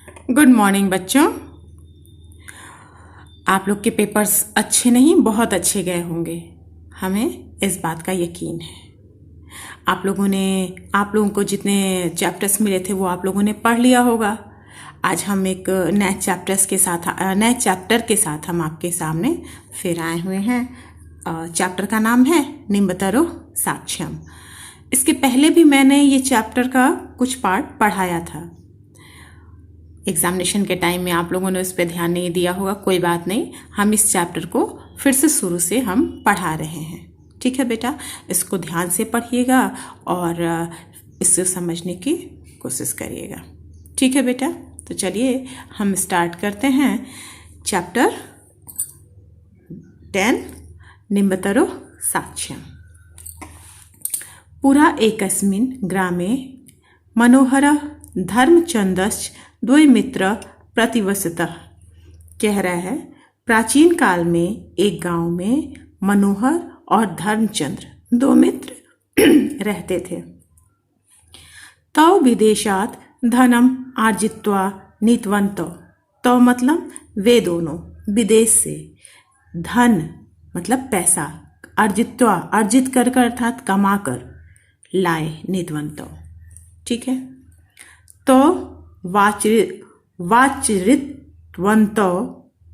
Good morning बच्चों। आप लोग के पेपर्स अच्छे नहीं बहुत अच्छे गए होंगे, हमें इस बात का यकीन है। आप लोगों को जितने चैप्टर्स मिले थे वो आप लोगों ने पढ़ लिया होगा। आज हम एक नए चैप्टर के साथ हम आपके सामने फिर आए हुए हैं। चैप्टर का नाम है निम्बतरो साक्ष्यम। इसके पहले भी मैंने ये चैप्टर का कुछ पार्ट पढ़ाया था। एग्जामिनेशन के टाइम में आप लोगों ने उस पर ध्यान नहीं दिया होगा, कोई बात नहीं, हम इस चैप्टर को फिर से शुरू से हम पढ़ा रहे हैं। ठीक है बेटा, इसको ध्यान से पढ़िएगा और इससे समझने की कोशिश करिएगा। ठीक है बेटा, तो चलिए हम स्टार्ट करते हैं चैप्टर 10 निम्बतरो साक्ष्यम। पुरा एकस्मिन् ग्रामे मनोहरः धर्मचंदश्च द्वयमित्र प्रतिवसतः। कह रहा है, प्राचीन काल में एक गांव में मनोहर और धर्मचंद्र दो मित्र रहते थे। तौ विदेशात धनम आर्जित्वा नीतवन्तौ। तौ मतलब वे दोनों, विदेश से धन मतलब पैसा, अर्जित्वा अर्जित कर अर्थात कमा कर लाए, नीतवन्तौ। ठीक है, तो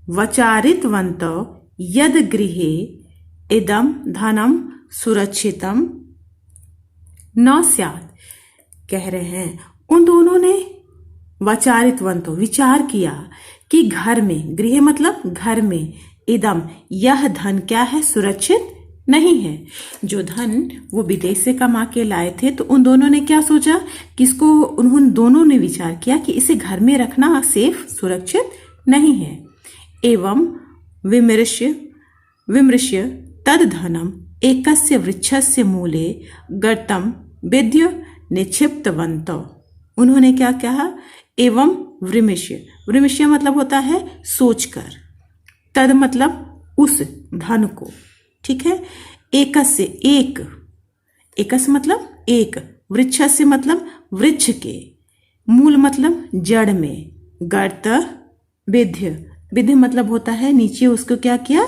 वचारितवन्तौ यद गृहे इदं धनम सुरक्षितम न स्यात्। कह रहे हैं उन दोनों ने वचारितवन्तौ विचार किया कि घर में, गृह मतलब घर में, इदम यह धन क्या है, सुरक्षित नहीं है। जो धन वो विदेश से कमा के लाए थे, तो उन दोनों ने क्या सोचा कि इसको, उन्होंने दोनों ने विचार किया कि इसे घर में रखना सेफ सुरक्षित नहीं है। एवं विमृश्य तद धनम एकस्य वृक्षस्य मूले गर्तम विद्य निक्षिप्तवन्तौ। उन्होंने क्या कहा, एवं विमृश्य मतलब होता है सोचकर, तद मतलब उस धन को, ठीक है, एकस्य एक, एकस्य मतलब एक, वृक्षस्य मतलब वृक्ष के, मूल मतलब जड़ में, गर्त विद्य मतलब होता है नीचे, उसको क्या किया,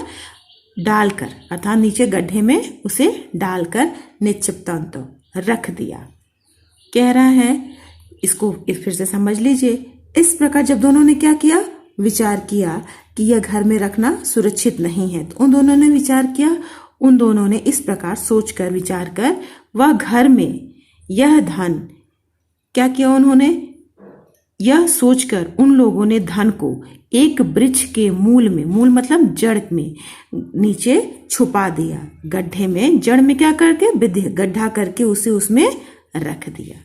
डालकर, अर्थात नीचे गड्ढे में उसे डालकर निक्षिप्तवन्तौ रख दिया। कह रहा है, इसको फिर से समझ लीजिए। इस प्रकार जब दोनों ने क्या किया, विचार किया कि यह घर में रखना सुरक्षित नहीं है, तो उन दोनों ने विचार किया, उन दोनों ने इस प्रकार सोचकर विचार कर वह घर में यह धन क्या किया, उन्होंने यह सोचकर उन लोगों ने धन को एक वृक्ष के मूल में, मूल मतलब जड़ में, नीचे छुपा दिया, गड्ढे में, जड़ में क्या करके विद्य गड्ढा करके उसे उसमें रख दिया।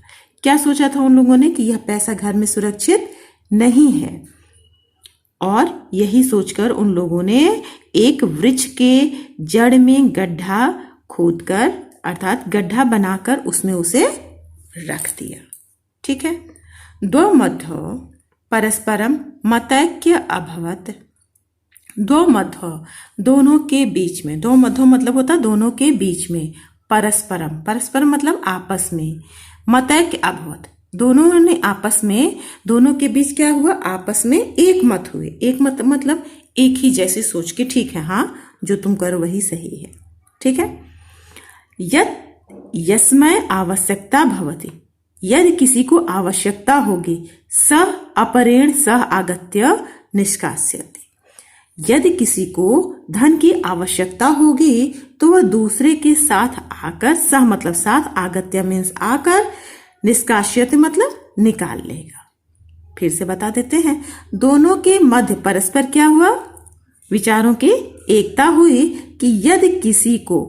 क्या सोचा था उन लोगों ने कि यह पैसा घर में सुरक्षित नहीं है, और यही सोचकर उन लोगों ने एक वृक्ष के जड़ में गड्ढा खोदकर, अर्थात गड्ढा बनाकर उसमें उसे रख दिया। ठीक है, द्वौ मध्यो परस्परम मतैक्य अभवत्। दो मध्यो दोनों के बीच में, दो मध्यो मतलब होता दोनों के बीच में, परस्परम मतलब आपस में, मतैक्य अभवत् दोनों ने आपस में, दोनों के बीच क्या हुआ, आपस में एक मत हुए। एक मत मतलब एक ही जैसी सोच के, ठीक है, हाँ जो तुम करो वही सही है। ठीक है, यस्मै आवश्यकता भवति, यदि किसी को आवश्यकता होगी, सह अपरेण सह आगत्य निष्कास्यति। यदि किसी को धन की आवश्यकता होगी तो वह दूसरे के साथ आकर, सह मतलब साथ, आगत्य मीन्स आकर, निष्कास्यति मतलब निकाल लेगा। फिर से बता देते हैं, दोनों के मध्य परस्पर क्या हुआ, विचारों की एकता हुई कि यदि किसी को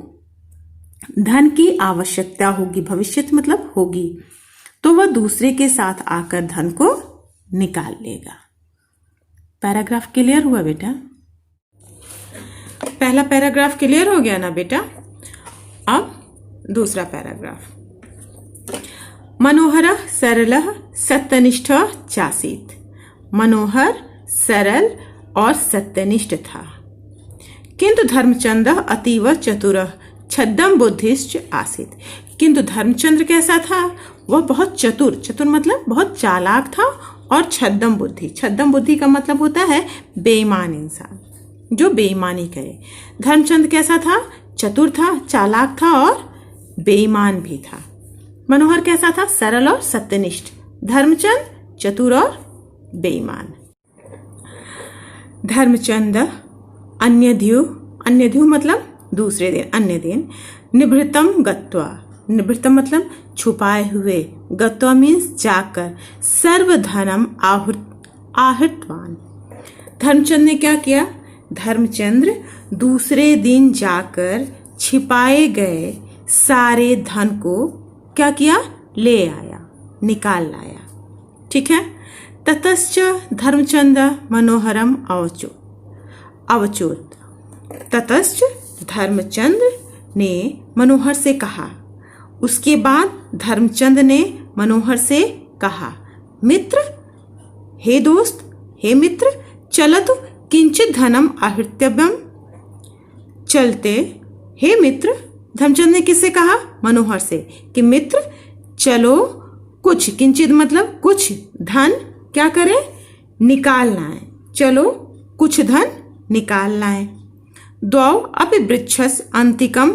धन की आवश्यकता होगी, भविष्य मतलब होगी, तो वह दूसरे के साथ आकर धन को निकाल लेगा। पैराग्राफ क्लियर हुआ बेटा? पहला पैराग्राफ क्लियर हो गया ना बेटा? अब दूसरा पैराग्राफ। मनोहरः सरलः सत्यनिष्ठः चासीत्। मनोहर सरल और सत्यनिष्ठ था, किंतु धर्मचंद्र अतीव चतुरः छद्म बुद्धिश्च आसीत्। किंतु धर्मचंद्र कैसा था, वह बहुत चतुर, चतुर मतलब बहुत चालाक था और छद्म बुद्धि। छद्म बुद्धि का मतलब होता है बेईमान इंसान, जो बेईमानी करे। धर्मचंद कैसा था? चतुर था, चालाक था और बेईमान भी था। मनोहर कैसा था? सरल और सत्यनिष्ठ। धर्मचंद चतुर और बेईमान। धर्मचंद अन्यद्यु मतलब दूसरे दिन, अन्य दिन। निभृतम गत्वा, निभृतम मतलब छुपाए हुए, गत्वा मीन्स जाकर, सर्वधनम आहृतवान। धर्मचंद ने क्या किया? धर्मचंद्र दूसरे दिन जाकर छिपाए गए सारे धन को क्या किया? ले आया, निकाल लाया। ठीक है। ततश्च धर्मचंद मनोहरम अवचोत। ततश्च धर्मचंद ने मनोहर से कहा। उसके बाद धर्मचंद ने मनोहर से कहा, मित्र, हे दोस्त, हे मित्र, चलतु किंचित धनम आहृतव्यम। चलते, हे मित्र। धर्मचंद ने किससे कहा? मनोहर से, कि मित्र चलो कुछ, किंचित मतलब कुछ धन क्या करें? निकालना है। चलो कुछ धन निकालना है। द्वौ अपि वृक्षस अंतिकम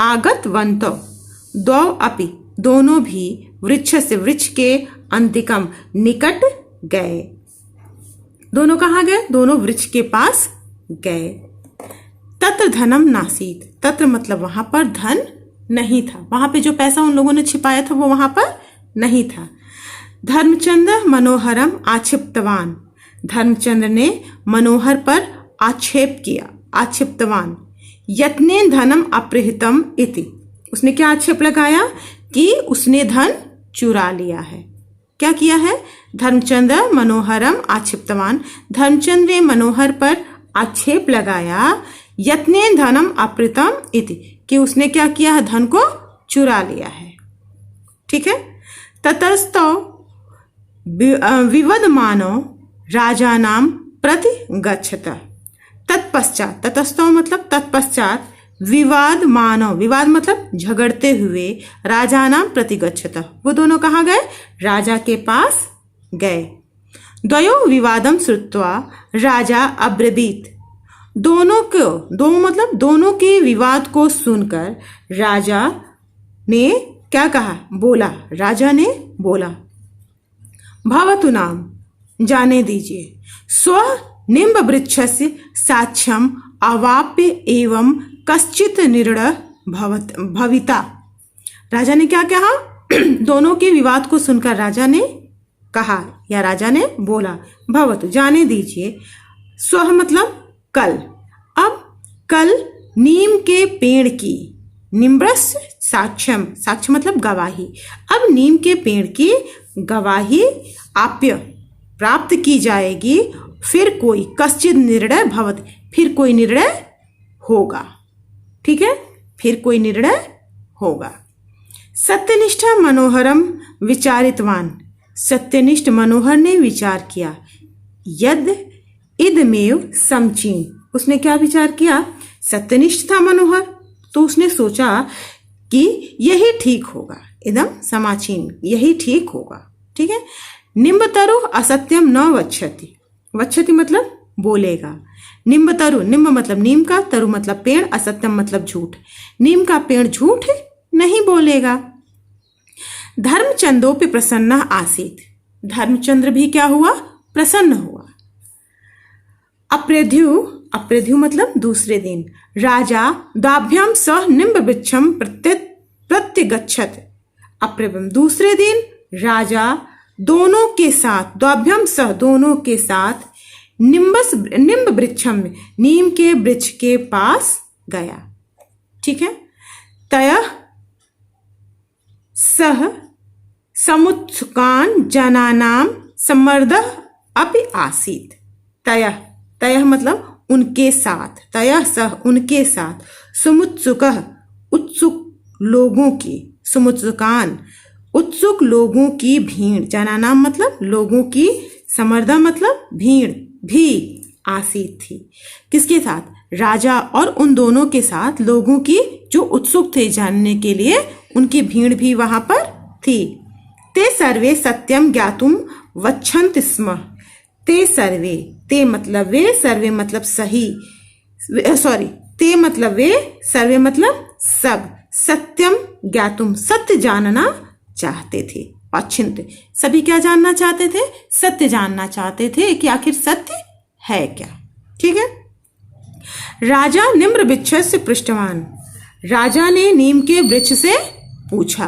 आगतवन्तौ। द्वौ अपि दोनों भी वृक्ष से वृक्ष के अंतिकम निकट गए। दोनों कहाँ गए? दोनों वृक्ष के पास गए। तत्र धनम नासीत। तत्र मतलब वहां पर धन नहीं था। वहां पे जो पैसा उन लोगों ने छिपाया था वो वहां पर नहीं था। धर्मचंद मनोहरम आक्षिप्तवान। धर्मचंद्र ने मनोहर पर आक्षेप किया। आक्षिप्तवान यत्नेन धनम अपहृतम इति। उसने क्या आक्षेप लगाया? कि उसने धन चुरा लिया है। क्या किया है? धर्मचंद्र मनोहरम आक्षिप्तवान। धर्मचंद्र ने मनोहर पर आक्षेप लगाया, यत्नेन धनम अपहृतम इति, कि उसने क्या किया है? धन को चुरा लिया है। ठीक है। ततस्तौ विवदमानो राजानाम प्रति गच्छत। तत्पश्चात, ततस्तौ मतलब तत्पश्चात, विवाद मानव, विवाद मतलब झगड़ते हुए, राजानाम प्रति गच्छत, वो दोनों कहाँ गए? राजा के पास गए। द्वयो विवादम श्रुत्वा राजा अब्रवीत। दोनों मतलब दोनों के विवाद को सुनकर राजा ने क्या कहा? बोला। राजा ने बोला, भवतु नाम, जाने दीजिए, स्व निम्ब वृक्षस्य साक्ष्यम अवाप्य एवं कश्चित निर्णय भविता। राजा ने क्या कहा? दोनों के विवाद को सुनकर राजा ने कहा या राजा ने बोला, भवतु जाने दीजिए, स्व मतलब कल, अब कल नीम के पेड़ की, निम्बस साक्ष्यम, साक्ष्य मतलब गवाही, अब नीम के पेड़ की गवाही आप्य प्राप्त की जाएगी, फिर कोई कश्चित निर्णय भवत, फिर कोई निर्णय होगा। ठीक है, फिर कोई निर्णय होगा। सत्यनिष्ठा मनोहरम विचारितवान। सत्यनिष्ठ मनोहर ने विचार किया, यद इदमेव समचीन। उसने क्या विचार किया? सत्यनिष्ठ था मनोहर, तो उसने सोचा कि यही ठीक होगा, इदम समाचीन, यही ठीक होगा। ठीक है। निम्ब तरु असत्यम न वक्षति। वक्षति मतलब बोलेगा। निम्ब तरु, निम्ब मतलब नीम का, तरु मतलब पेड़, असत्यम मतलब झूठ। नीम का पेड़ झूठ नहीं बोलेगा। धर्मचंदोपि प्रसन्न आसीत। धर्मचंद्र भी क्या हुआ? प्रसन्न हुआ। अप्रेध्यु, अप्रेध्यु मतलब दूसरे दिन, राजा द्वाभ्याम सह निम्ब वृक्षम प्रत्यगच्छत। अप्रेभ्यम दूसरे दिन राजा दोनों के साथ, द्वाभ्याम सह दोनों के साथ, निम्ब वृक्षम में, नीम के वृक्ष के पास गया। ठीक है। तय सह समुत्सुकान जनानाम सम्मर्द अपि आसीत। तय, तय मतलब उनके साथ, तय सह उनके साथ, समुत्सुक उत्सुक लोगों की, समुत्सुकान उत्सुक लोगों की भीड़, जनानाम मतलब लोगों की, समर्दा मतलब भीड़ भी आसीत थी। किसके साथ? राजा और उन दोनों के साथ लोगों की जो उत्सुक थे जानने के लिए, उनकी भीड़ भी वहां पर थी। ते सर्वे सत्यम ज्ञातुम वच्छन्ति स्म ते सर्वे, ते मतलब वे, सर्वे मतलब सही, सॉरी, ते मतलब वे, सर्वे मतलब सब, सत्यम ज्ञातुम, सत्य जानना चाहते थे। वाच्छिन्त, सभी क्या जानना चाहते थे? सत्य जानना चाहते थे कि आखिर सत्य है क्या। ठीक है। राजा निम्र वृक्षस्य पृष्ठवान, राजा ने नीम के वृक्ष से पूछा,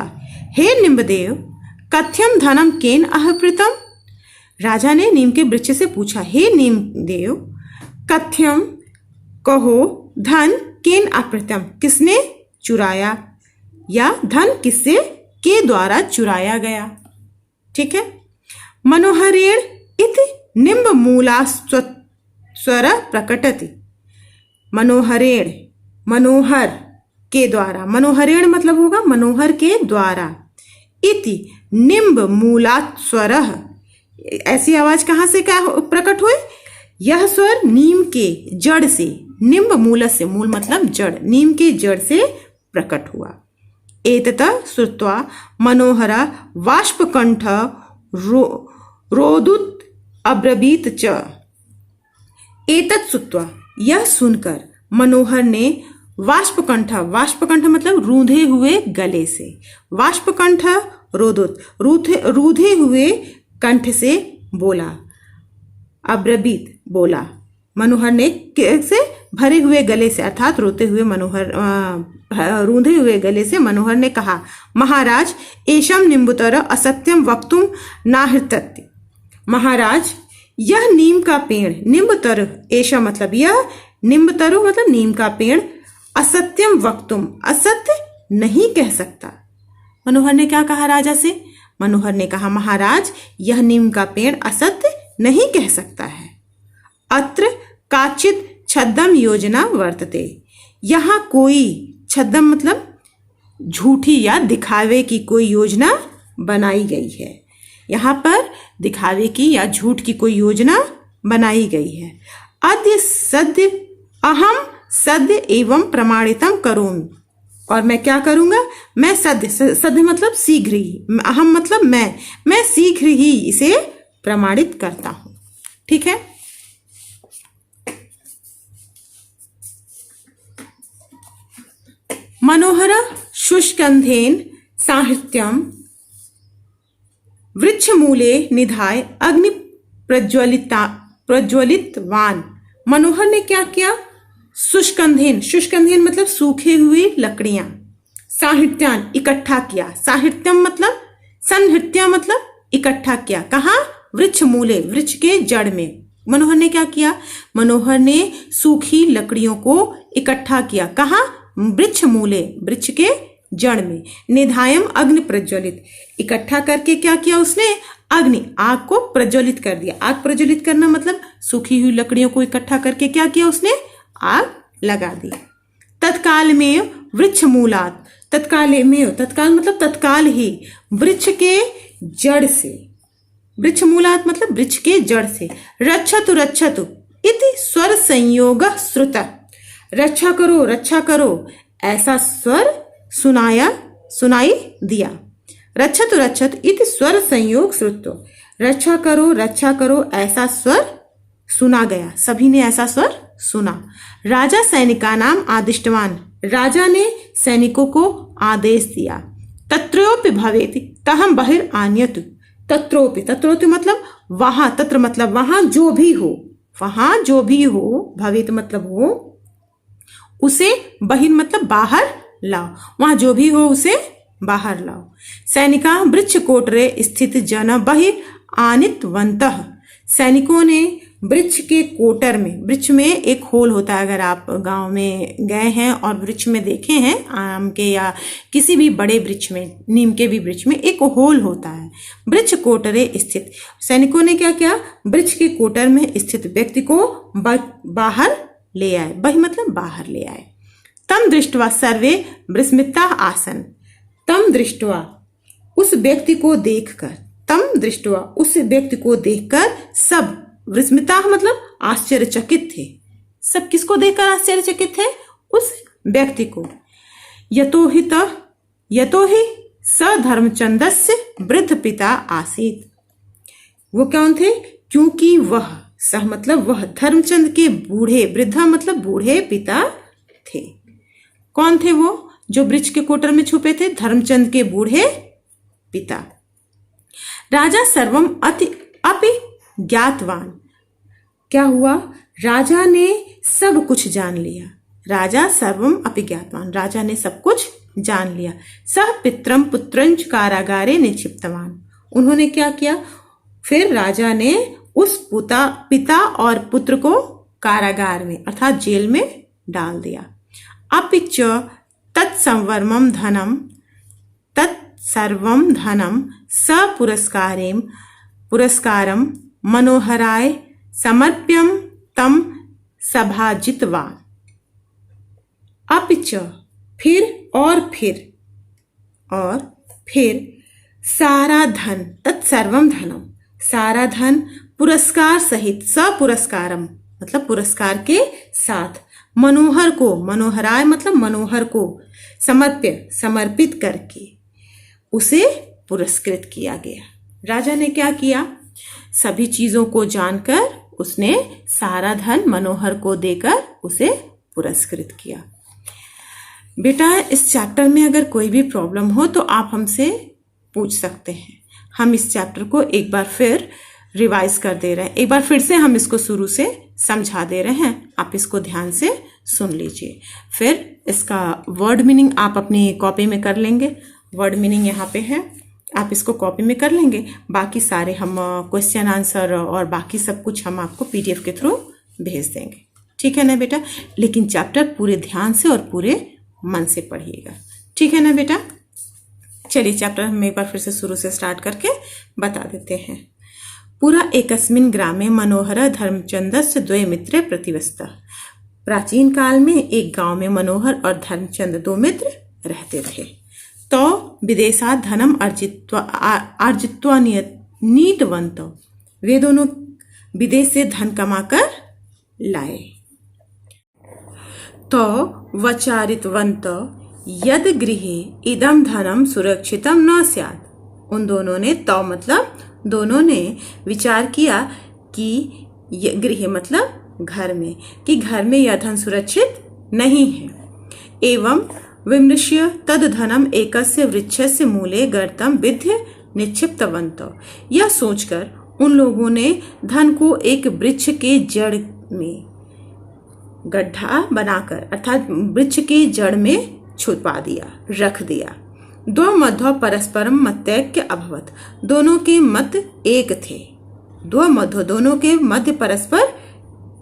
हे निम्बदेव कथ्यम धनम केन अहृतम। राजा ने नीम के वृक्ष से पूछा, हे नीमदेव कथ्यम, कहो, धन केन अपहृतम, किसने चुराया, या धन किससे के द्वारा चुराया गया। ठीक है। मनोहरेण इति निम्ब मूला स्वर प्रकटति, मनोहरेण, मनोहर के द्वारा, मनोहरेण मतलब होगा मनोहर के द्वारा, इति निम्ब मूला स्वर, ऐसी आवाज कहां से क्या प्रकट हुई? यह स्वर नीम के जड़ से, निम्ब मूल से, मूल मतलब जड़, नीम के जड़ से प्रकट हुआ। एततः श्रुत्वा मनोहर वाष्पकंठ रोदुत अब्रवीत च, एतत् श्रुत्वा, यह सुनकर मनोहर ने वाष्पकंठ, वाष्पकंठ मतलब रूंधे हुए गले से, वाष्पकंठ रोदुत, रूधे हुए कंठ से बोला, अब्रवीत बोला, मनोहर ने से भरे हुए गले से, अर्थात रोते हुए मनोहर, रूंधे हुए गले से मनोहर ने कहा, महाराज एषम निम्बुतर असत्यम वक्तुम नाहृतत्ति। महाराज यह नीम का पेड़, निम्बतर, ऐसा मतलब यह, निम्बतरु मतलब नीम का पेड़, असत्यम वक्तुम, असत्य नहीं कह सकता। मनोहर ने क्या कहा राजा से? मनोहर ने कहा, महाराज यह नीम का पेड़ असत्य नहीं कह सकता है। अत्र काचित छद्दम योजना वर्तते, यहाँ कोई, छद्दम मतलब झूठी या दिखावे की कोई योजना बनाई गई है, यहाँ पर दिखावे की या झूठ की कोई योजना बनाई गई है। अद्य सद्य अहम सद्य एवं प्रमाणितम करोमि, और मैं क्या करूंगा? मैं सद्य, सद्य मतलब शीघ्र ही, अहम मतलब मैं शीघ्र ही इसे प्रमाणित करता हूं। ठीक है। मनोहर शुष्कंधेन साहित्यम वृक्षमूले निधाय अग्नि प्रज्वलितवान। मनोहर ने क्या किया? शुष्कंधेन, शुष्कंधेन मतलब सूखे हुए लकड़ियां, साहित्यान इकट्ठा किया, साहित्यम मतलब, संहृत्या मतलब इकट्ठा किया, कहाँ? वृक्ष मूले, वृक्ष के जड़ में। मनोहर ने क्या किया? मनोहर ने सूखी लकड़ियों को इकट्ठा किया, कहाँ? वृक्ष मूले, वृक्ष के जड़ में। निधायम अग्नि प्रज्वलित, इकट्ठा करके क्या किया उसने? अग्नि, आग को प्रज्वलित कर दिया। आग प्रज्वलित करना मतलब सूखी हुई लकड़ियों को इकट्ठा करके क्या किया उसने? आग लगा दी। तत्काल में वृक्ष मूलात, तत्काल में, तत्काल मतलब तत्काल ही, वृक्ष के जड़ से, वृक्ष मूलात मतलब वृक्ष के जड़ से, रक्षतु रक्षतु इति स्वर संयोग श्रुत, रक्षा करो रक्षा करो ऐसा स्वर सुनाई दिया। रक्षतु रक्षतु इति स्वर संयोग श्रुत, रक्षा करो ऐसा स्वर सुना गया, सभी ने ऐसा स्वर सुना। राजा सैनिका नाम आदिष्टवान, राजा ने सैनिकों को आदेश दिया। तत्रोपि भवेति तहम बहिर आन्यतु, तत्रोपि, तत्रोपि मतलब वहां, तत्र मतलब वहां जो भी हो, वहां जो भी हो, भवेत मतलब हो, उसे, बहिर मतलब बाहर लाओ, वहां जो भी हो उसे बाहर लाओ। सैनिका वृक्ष कोटरे स्थित जन बहिर आनितवन्तः, सैनिकों ने वृक्ष के कोटर में, वृक्ष में एक होल होता है, अगर आप गांव में गए हैं और वृक्ष में देखे हैं, आम के या किसी भी बड़े वृक्ष में, नीम के भी वृक्ष में एक होल होता है। वृक्ष कोटरे स्थित, सैनिकों ने क्या किया? वृक्ष के कोटर में स्थित व्यक्ति को बाहर ले आए, बहि मतलब बाहर ले आए। तम दृष्टवा सर्वे विस्मिता आसन, तम दृष्टवा उस व्यक्ति को देखकर, तम दृष्टवा उस व्यक्ति को देखकर सब, विस्मिता मतलब आश्चर्यचकित थे। सब किसको देखकर आश्चर्यचकित थे? उस व्यक्ति को। यतो ही स धर्मचंदस्य वृद्ध पिता आसीत, वो कौन थे? क्योंकि वह, सह मतलब वह, धर्मचंद के बूढ़े, वृद्धा मतलब बूढ़े पिता थे। कौन थे वो जो वृक्ष के कोटर में छुपे थे? धर्मचंद के बूढ़े पिता। राजा सर्वम अपि ज्ञातवान। क्या हुआ? राजा ने सब कुछ जान लिया। राजा सर्वम अपि ज्ञातवान, राजा ने सब कुछ जान लिया। सह पित्रम पुत्रंच कारागारे निक्षिप्तवान। उन्होंने क्या किया? फिर राजा ने उस पिता और पुत्र को कारागार में अर्थात जेल में डाल दिया। अपिच तत्सर्वम धनम पुरस्कारम मनोहराय समर्प्यम तम सभाजितवान। अपिच फिर सारा धन, तत्सर्वम धनम, सारा धन पुरस्कार सहित, सपुरस्कारम मतलब पुरस्कार के साथ, मनोहर को, मनोहराय मतलब मनोहर को, समर्पित करके उसे पुरस्कृत किया गया। राजा ने क्या किया? सभी चीजों को जानकर उसने सारा धन मनोहर को देकर उसे पुरस्कृत किया। बेटा, इस चैप्टर में अगर कोई भी प्रॉब्लम हो तो आप हमसे पूछ सकते हैं। हम इस चैप्टर को एक बार फिर रिवाइज कर दे रहे हैं, एक बार फिर से हम इसको शुरू से समझा दे रहे हैं। आप इसको ध्यान से सुन लीजिए। फिर इसका वर्ड मीनिंग आप अपनी कॉपी में कर लेंगे। वर्ड मीनिंग यहाँ पे है, आप इसको कॉपी में कर लेंगे। बाकी सारे हम क्वेश्चन आंसर और बाकी सब कुछ हम आपको पीडीएफ के थ्रू भेज देंगे। ठीक है ना बेटा? लेकिन चैप्टर पूरे ध्यान से और पूरे मन से पढ़िएगा। ठीक है ना बेटा? चलिए चैप्टर हम एक बार फिर से शुरू से स्टार्ट करके बता देते हैं। पुरा एकस्मिन् ग्रामे मनोहर धर्मचंदस्य द्वे मित्रे प्रतिवस्तः। प्राचीन काल में एक गांव में मनोहर और धर्मचंद दो मित्र रहते थे। तो विदेशात धनम अर्जित्वा नीतवंत। वे दोनों विदेश से धन कमाकर लाए। तो वचारितवंत यद गृहे इदम धनम सुरक्षितम न स्यात्। उन दोनों ने, तो मतलब दोनों ने विचार किया कि गृह मतलब घर में, कि घर में यह धन सुरक्षित नहीं है। एवं विमृश्य तद धनम एकस्य वृक्षस्य मूले गर्तम विद्य निक्षिप्तवन्त। यह सोचकर उन लोगों ने धन को एक वृक्ष के जड़ में गड्ढा बनाकर अर्थात वृक्ष के जड़ में छुपा दिया, रख दिया। दो मध्य परस्परम मतैक्य अभवत। दोनों के मत एक थे। दो मध्य, दोनों के मध्य परस्पर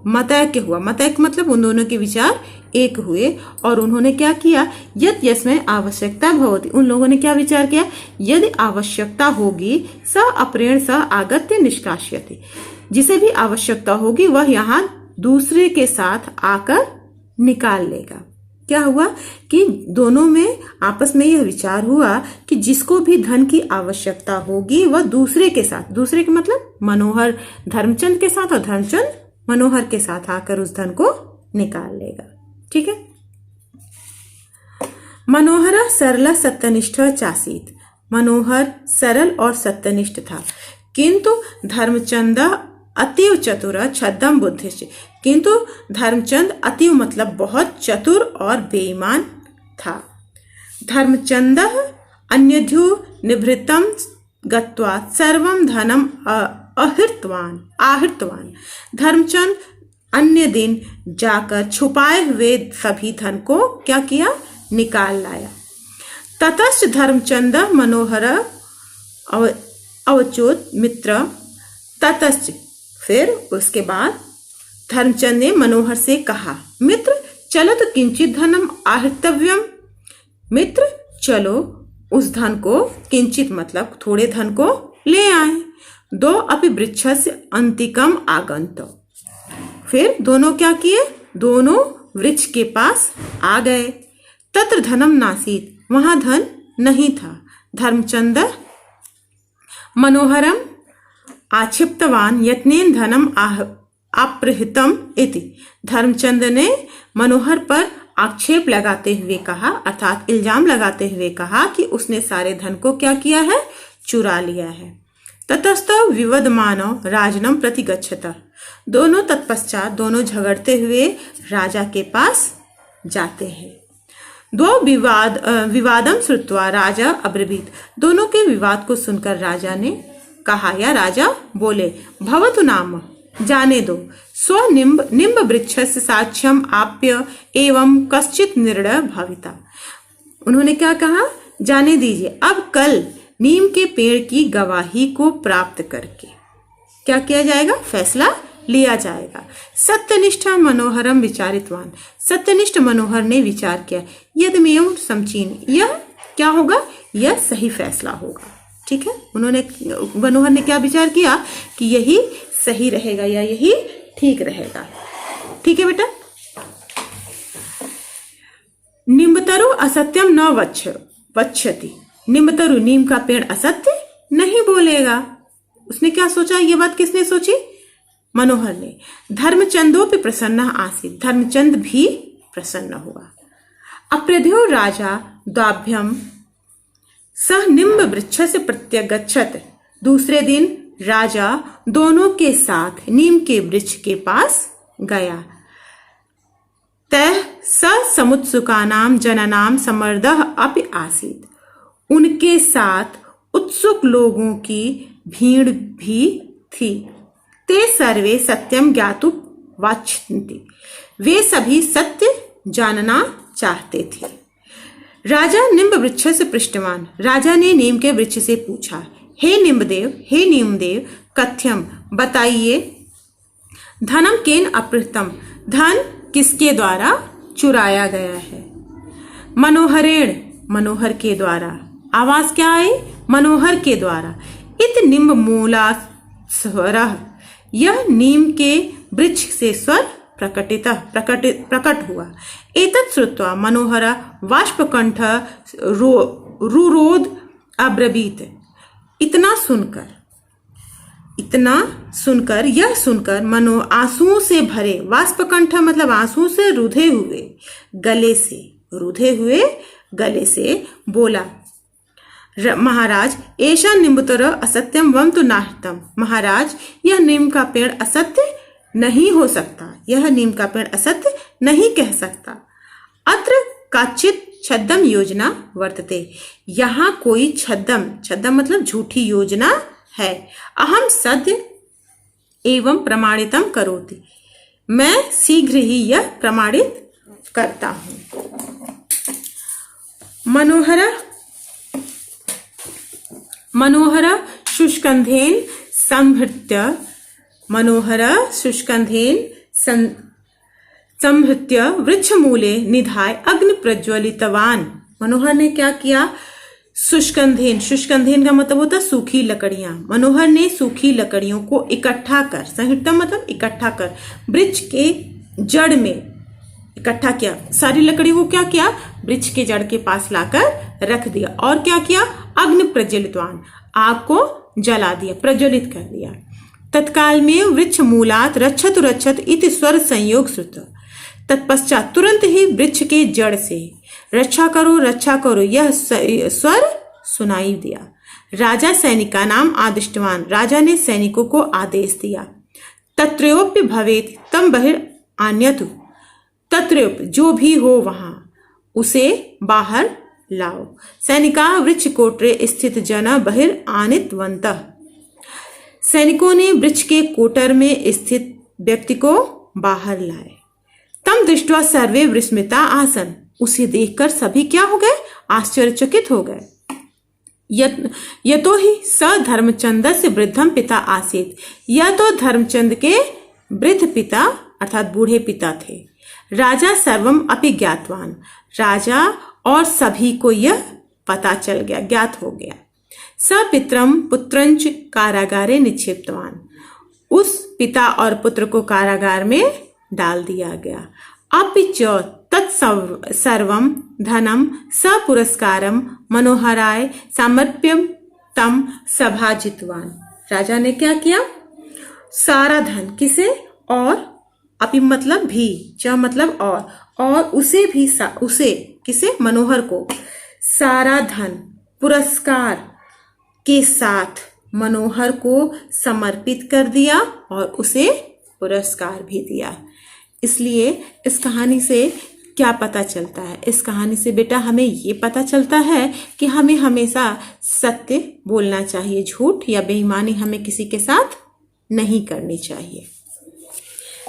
मतैक्य हुआ। मतैक्य मतलब उन दोनों के विचार एक हुए और उन्होंने क्या किया? यद यस्मै आवश्यकता भवति। उन लोगों ने क्या विचार किया? यदि आवश्यकता होगी स अप्रेण स आगत्य निष्कास्यति। जिसे भी आवश्यकता होगी वह यहाँ दूसरे के साथ आकर निकाल लेगा। क्या हुआ कि दोनों में आपस में यह विचार हुआ कि जिसको भी धन की आवश्यकता होगी वह दूसरे के साथ, दूसरे के मतलब मनोहर धर्मचंद के साथ और धर्मचंद मनोहर के साथ आकर उस धन को निकाल लेगा। ठीक है। मनोहर सरल सत्यनिष्ठ चासीत। मनोहर सरल और सत्यनिष्ठ था, किंतु धर्मचंद अतीव चतुर छद्म बुद्धिश्च। किंतु धर्मचंद अतीव मतलब बहुत चतुर और बेईमान था। धर्मचंद अन्यध्यो निभृतम गत्वा सर्वम धनम आहृतवान। धर्मचंद अन्य दिन जाकर छुपाए हुए सभी धन को क्या किया? निकाल लाया। ततश्च धर्मचंद मनोहर अवचोत मित्र। ततश्च फिर उसके बाद धर्मचंद ने मनोहर से कहा, मित्र चलो तो किंचित धनम आहृतव्यम। मित्र चलो उस धन को, किंचित मतलब थोड़े धन को ले आए। दो अपि वृक्षस्य अंतिकम आगंत। फिर दोनों क्या किए? दोनों वृक्ष के पास आ गए। तत्र धनम नासीत। वहां धन नहीं था। धर्मचंद मनोहरम आक्षिप्तवान यत्नेन धनम अप्रहितम इति। धर्मचंद ने मनोहर पर आक्षेप लगाते हुए कहा अर्थात इल्जाम लगाते हुए कहा कि उसने सारे धन को क्या किया है? चुरा लिया है। ततस्त विवदमानो राजनम प्रति गच्छतः। दोनों तत्पश्चात दोनों झगड़ते हुए राजा के पास जाते हैं। द्वौ विवादम श्रुत्वा राजा अब्रवीत। दोनों के विवाद को सुनकर राजा ने कहा या राजा बोले, भवतु नाम, जाने दो, स्वनिम्ब निम्ब वृक्षस्य साक्ष्यम आप्य एवं कश्चित निर्णय भविता। उन्होंने क्या कहा, जाने दीजिए, अब कल नीम के पेड़ की गवाही को प्राप्त करके क्या किया जाएगा, फैसला लिया जाएगा। सत्यनिष्ठा मनोहरम विचारितवान। सत्यनिष्ठ मनोहर ने विचार किया, यदमेव समचीन, यह क्या होगा, यह सही फैसला होगा। ठीक है, उन्होंने मनोहर ने क्या विचार किया कि यही सही रहेगा या यही ठीक रहेगा। ठीक है बेटा। निम्बतरु असत्यम न वक्षति। निम्बतरु, नीम का पेड़ असत्य नहीं बोलेगा। उसने क्या सोचा, ये बात किसने सोची, मनोहर ने। धर्मचंदोपि प्रसन्न आसीत्। धर्मचंद भी प्रसन्न हुआ। अप्रध्यो राजा द्वाभ्यम सह निम्ब वृक्ष से प्रत्यगच्छत। दूसरे दिन राजा दोनों के साथ नीम के वृक्ष के पास गया। तह स समुत्सुकानाम जननाम समर्दः अपि आसीत्। उनके साथ उत्सुक लोगों की भीड़ भी थी। ते सर्वे सत्यम ज्ञातु वाच्छन्ति। वे सभी सत्य जानना चाहते थे। राजा निम्ब वृक्ष से पृष्ठवान। राजा ने नीम के वृक्ष से पूछा, हे नीमदेव, कथ्यम, बताइए, धनम केन अपहृतम, धन किसके द्वारा चुराया गया है। मनोहरेण, मनोहर के द्वारा। आवाज क्या आई, मनोहर के द्वारा। इत निम्ब मूला स्वरः, यह नीम के वृक्ष से स्वर प्रकट हुआ। एतत् श्रुत्वा मनोहर बाष्पकंठ रुरोध अब्रवीत। इतना सुनकर यह सुनकर मनो आंसुओं से भरे, वाष्पकंठ मतलब आंसुओं से रुधे हुए गले से बोला, महाराज, ऐसा निम्बतर असत्यम वम तो नाहतम। महाराज, यह नीम का पेड़ असत्य नहीं हो सकता, यह नीम का पेड़ असत्य नहीं कह सकता। अत्र काचित छद्दम योजना वर्तते। यहाँ कोई छद्दम मतलब झूठी योजना है। अहम सद्य एवं प्रमाणितम करोति। मैं शीघ्र ही यह प्रमाणित करता हूं। मनोहर शुष्कंधेन संहृत्य वृक्षमूले निधाय अग्नि प्रज्वलितवान। मनोहर ने क्या किया, शुष्कंधेन का मतलब होता है सूखी लकड़ियां। मनोहर ने सूखी लकड़ियों को इकट्ठा कर, संहृत्य मतलब इकट्ठा कर, वृक्ष के जड़ में इकट्ठा किया। सारी लकड़ियों को क्या किया, वृक्ष के जड़ के पास लाकर रख दिया। और क्या किया, अग्नि प्रज्वलितवान, आग को जला दिया, प्रज्वलित कर दिया। तत्काल में वृक्ष मूलात रक्षत इति स्वर संयोग श्रुत। तत्पश्चात तुरंत ही वृक्ष के जड़ से रक्षा करो यह स्वर सुनाई दिया। राजा सैनिका नाम आदिष्टवान। राजा ने सैनिकों को आदेश दिया। तत्रयोप्य भवेत तम बहिर आन्यतु। तत्रयोप्य जो भी हो वहां, उसे बाहर लाओ। सैनिका वृक्ष कोटरे स्थित जना बहिर आनितवन्तः। सैनिकों ने वृक्ष के कोटर में स्थित व्यक्ति को बाहर लाए। तम दृष्टवा सर्वे विस्मिता आसन। उसे देखकर सभी क्या हो गए, आश्चर्यचकित हो गए। यतो ही स धर्मचंद से वृद्धम पिता आसीत। यह तो धर्मचंद के वृद्ध पिता अर्थात बूढ़े पिता थे। राजा सर्वम अपि ज्ञातवान। राजा और सभी को यह पता चल गया, ज्ञात हो गया। स पित्रम पुत्रंच कारागारे निक्षिप्तवान। उस पिता और पुत्र को कारागार में डाल दिया गया। अपिच तत्सर्वम धनम सपुरस्कारम मनोहराय समर्प्यम तम सभाजितवान। राजा ने क्या किया, सारा धन किसे, और अपि मतलब भी, च मतलब और उसे भी, उसे किसे, मनोहर को सारा धन पुरस्कार के साथ मनोहर को समर्पित कर दिया और उसे पुरस्कार भी दिया। इसलिए इस कहानी से क्या पता चलता है? इस कहानी से बेटा हमें ये पता चलता है कि हमें हमेशा सत्य बोलना चाहिए, झूठ या बेईमानी हमें किसी के साथ नहीं करनी चाहिए।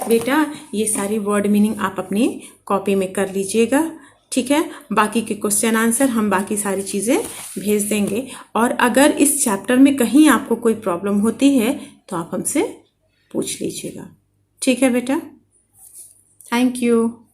बेटा ये सारी वर्ड मीनिंग आप अपनी कॉपी में कर लीजिएगा, ठीक है। बाकी के क्वेश्चन आंसर हम बाकी सारी चीज़ें भेज देंगे, और अगर इस चैप्टर में कहीं आपको कोई प्रॉब्लम होती है तो आप हमसे पूछ लीजिएगा, ठीक है बेटा। Thank you.